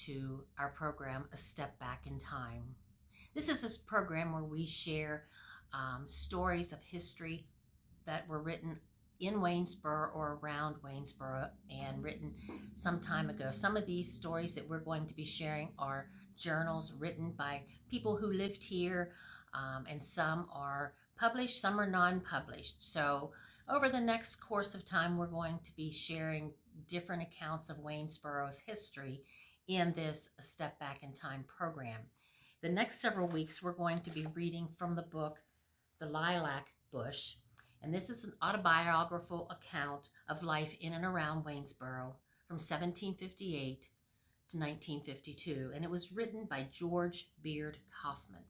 to our program, A Step Back in Time. This is a program where we share stories of history that were written in Waynesboro or around Waynesboro and written some time ago. Some of these stories that we're going to be sharing are journals written by people who lived here, and some are published, some are non-published. So over the next course of time, we're going to be sharing different accounts of Waynesboro's history in this Step Back in Time program. The next several weeks, we're going to be reading from the book, The Lilac Bush, and this is an autobiographical account of life in and around Waynesboro from 1758 to 1952, and it was written by George Beard Coffman.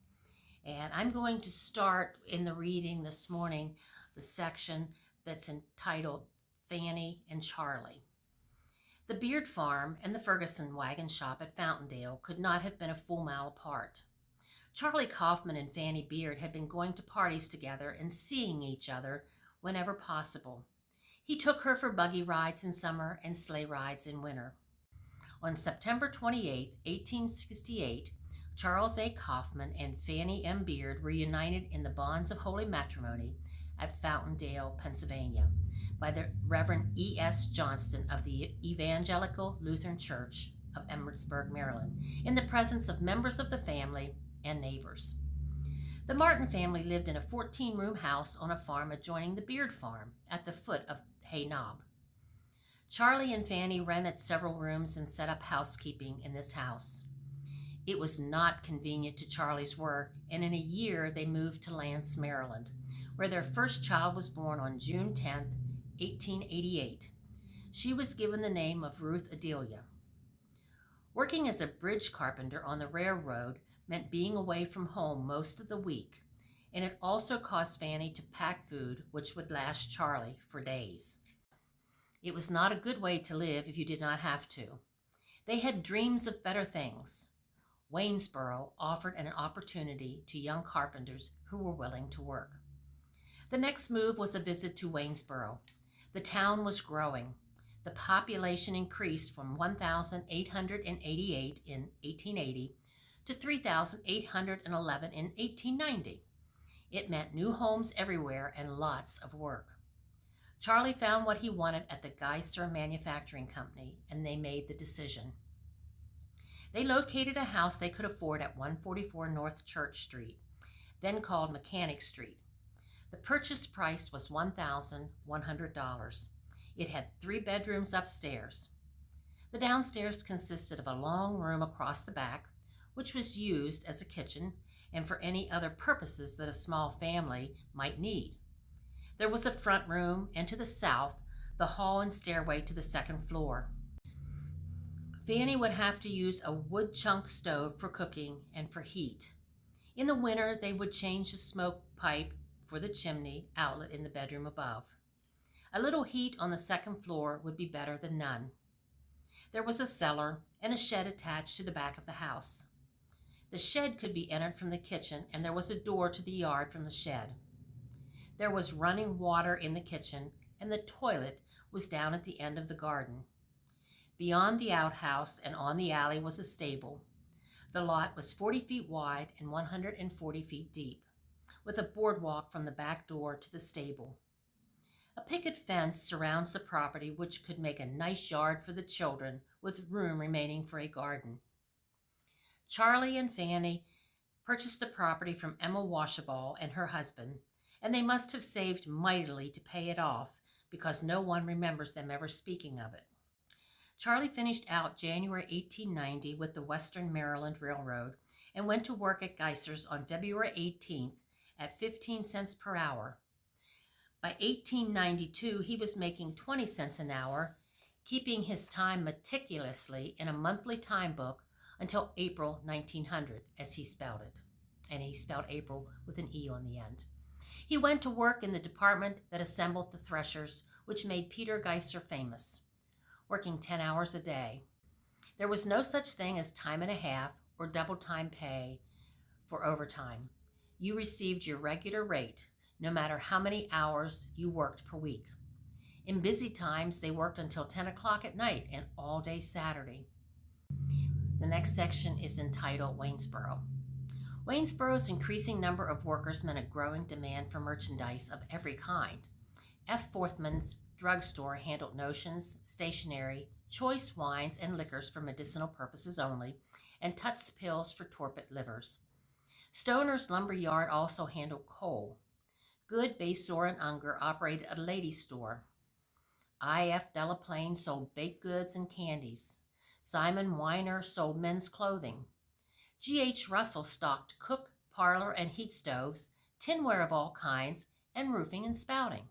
And I'm going to start in the reading this morning the section that's entitled Fanny and Charlie. The Beard farm and the Ferguson wagon shop at Fountaindale could not have been a full mile apart. Charlie Coffman and Fanny Beard had been going to parties together and seeing each other whenever possible. He took her for buggy rides in summer and sleigh rides in winter. On September 28, 1868, Charles A. Coffman and Fanny M. Beard were united in the bonds of holy matrimony at Fountaindale, Pennsylvania, by the Reverend E.S. Johnston of the Evangelical Lutheran Church of Emmitsburg, Maryland, in the presence of members of the family and neighbors. The Martin family lived in a 14-room house on a farm adjoining the Beard farm at the foot of Hay Knob. Charlie and Fanny rented several rooms and set up housekeeping in this house. It was not convenient to Charlie's work, and in a year they moved to Lance, Maryland, where their first child was born on June 10, 1888. She was given the name of Ruth Adelia. Working as a bridge carpenter on the railroad meant being away from home most of the week, and it also caused Fanny to pack food which would last Charlie for days. It was not a good way to live if you did not have to. They had dreams of better things. Waynesboro offered an opportunity to young carpenters who were willing to work. The next move was a visit to Waynesboro. The town was growing. The population increased from 1,888 in 1880 to 3,811 in 1890. It meant new homes everywhere and lots of work. Charlie found what he wanted at the Geiser Manufacturing Company, and they made the decision. They located a house they could afford at 144 North Church Street, then called Mechanic Street. The purchase price was $1,100. It had 3 bedrooms upstairs. The downstairs consisted of a long room across the back, which was used as a kitchen and for any other purposes that a small family might need. There was a front room, and to the south, the hall and stairway to the second floor. Fanny would have to use a wood chunk stove for cooking and for heat. In the winter, they would change the smoke pipe for the chimney outlet in the bedroom above. A little heat on the second floor would be better than none. There was a cellar and a shed attached to the back of the house. The shed could be entered from the kitchen, and there was a door to the yard from the shed. There was running water in the kitchen, and the toilet was down at the end of the garden. Beyond the outhouse and on the alley was a stable. The lot was 40 feet wide and 140 feet deep, with a boardwalk from the back door to the stable. A picket fence surrounds the property, which could make a nice yard for the children, with room remaining for a garden. Charlie and Fanny purchased the property from Emma Washaball and her husband, and they must have saved mightily to pay it off, because no one remembers them ever speaking of it. Charlie finished out January 1890 with the Western Maryland Railroad and went to work at Geiser's on February 18th at 15 cents per hour. By 1892, he was making 20 cents an hour, keeping his time meticulously in a monthly time book until April 1900, as he spelled it. And he spelled April with an E on the end. He went to work in the department that assembled the threshers, which made Peter Geiser famous, working 10 hours a day. There was no such thing as time and a half or double time pay for overtime. You received your regular rate, no matter how many hours you worked per week. In busy times, they worked until 10 o'clock at night and all day Saturday. The next section is entitled Waynesboro. Waynesboro's increasing number of workers meant a growing demand for merchandise of every kind. F. Forthman's drugstore handled notions, stationery, choice wines and liquors for medicinal purposes only, and Tut's pills for torpid livers. Stoner's lumber yard also handled coal. Good, Basore, and Unger operated a ladies' store. I.F. Delaplane sold baked goods and candies. Simon Weiner sold men's clothing. G.H. Russell stocked cook, parlor, and heat stoves, tinware of all kinds, and roofing and spouting.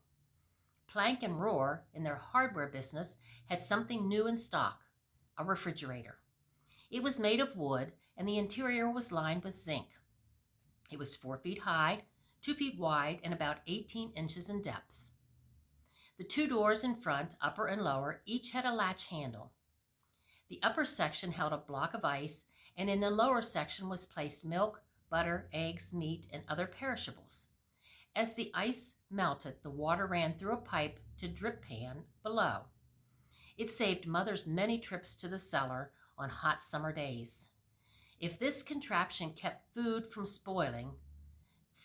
Plank and Roar, in their hardware business, had something new in stock, a refrigerator. It was made of wood, and the interior was lined with zinc. It was 4 feet high, 2 feet wide, and about 18 inches in depth. The 2 doors in front, upper and lower, each had a latch handle. The upper section held a block of ice, and in the lower section was placed milk, butter, eggs, meat, and other perishables. As the ice melted, the water ran through a pipe to drip pan below. It saved mothers many trips to the cellar on hot summer days. If this contraption kept food from spoiling,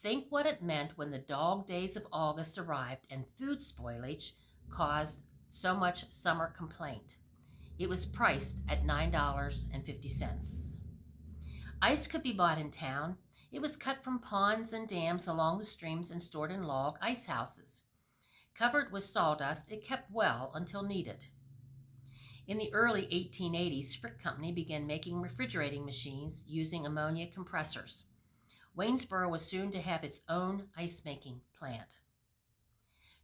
think what it meant when the dog days of August arrived and food spoilage caused so much summer complaint. It was priced at $9.50. Ice could be bought in town. It was cut from ponds and dams along the streams and stored in log ice houses. Covered with sawdust, it kept well until needed. In the early 1880s, Frick Company began making refrigerating machines using ammonia compressors. Waynesboro was soon to have its own ice-making plant.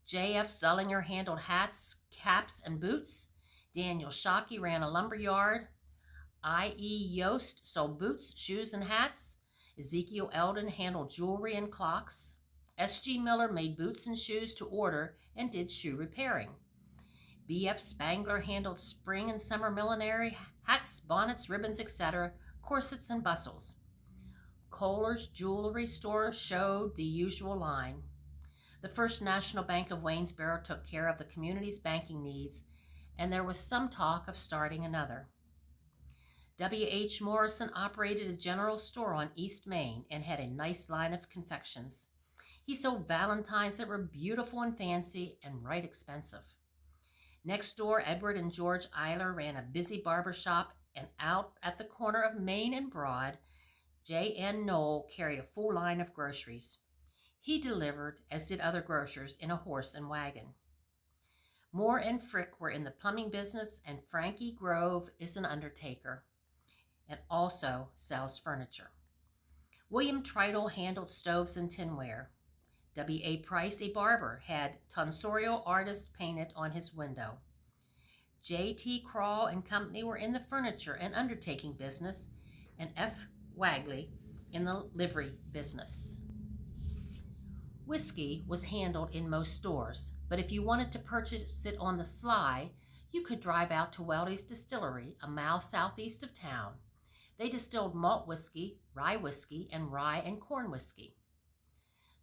J.F. Zullinger handled hats, caps, and boots. Daniel Shockey ran a lumber yard. I.E. Yost sold boots, shoes, and hats. Ezekiel Eldon handled jewelry and clocks. S.G. Miller made boots and shoes to order and did shoe repairing. B.F. Spangler handled spring and summer millinery, hats, bonnets, ribbons, etc., corsets, and bustles. Kohler's jewelry store showed the usual line. The First National Bank of Waynesboro took care of the community's banking needs, and there was some talk of starting another. W.H. Morrison operated a general store on East Main and had a nice line of confections. He sold valentines that were beautiful and fancy and right expensive. Next door, Edward and George Eiler ran a busy barber shop, and out at the corner of Main and Broad, J.N. Knoll carried a full line of groceries. He delivered, as did other grocers, in a horse and wagon. Moore and Frick were in the plumbing business, and Frankie Grove is an undertaker and also sells furniture. William Tritle handled stoves and tinware. W.A. Price, a barber, had tonsorial artist painted on his window. J.T. Crawl and Company were in the furniture and undertaking business, and F. Wagley in the livery business. Whiskey was handled in most stores, but if you wanted to purchase it on the sly, you could drive out to Weldy's Distillery, a mile southeast of town. They distilled malt whiskey, rye and corn whiskey.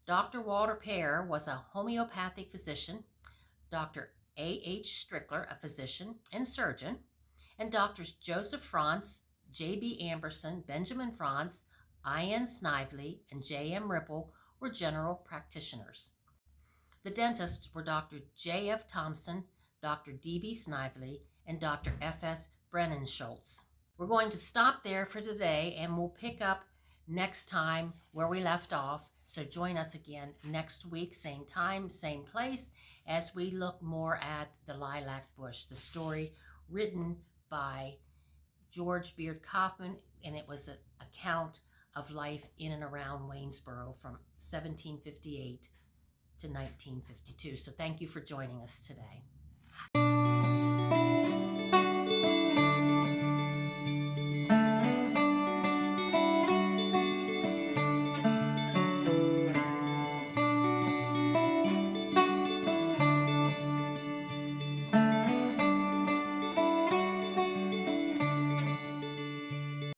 Dr. Walter Pear was a homeopathic physician, Dr. A.H. Strickler, a physician and surgeon, and Drs. Joseph Franz, J.B. Amberson, Benjamin Franz, I.N. Snively, and J.M. Ripple were general practitioners. The dentists were Dr. J.F. Thompson, Dr. D.B. Snively, and Dr. F.S. Brennenschultz. We're going to stop there for today, and we'll pick up next time where we left off. So join us again next week, same time, same place, as we look more at the Lilac Bush, the story written by George Beard Coffman, and it was an account of life in and around Waynesboro from 1758 to 1952. So thank you for joining us today.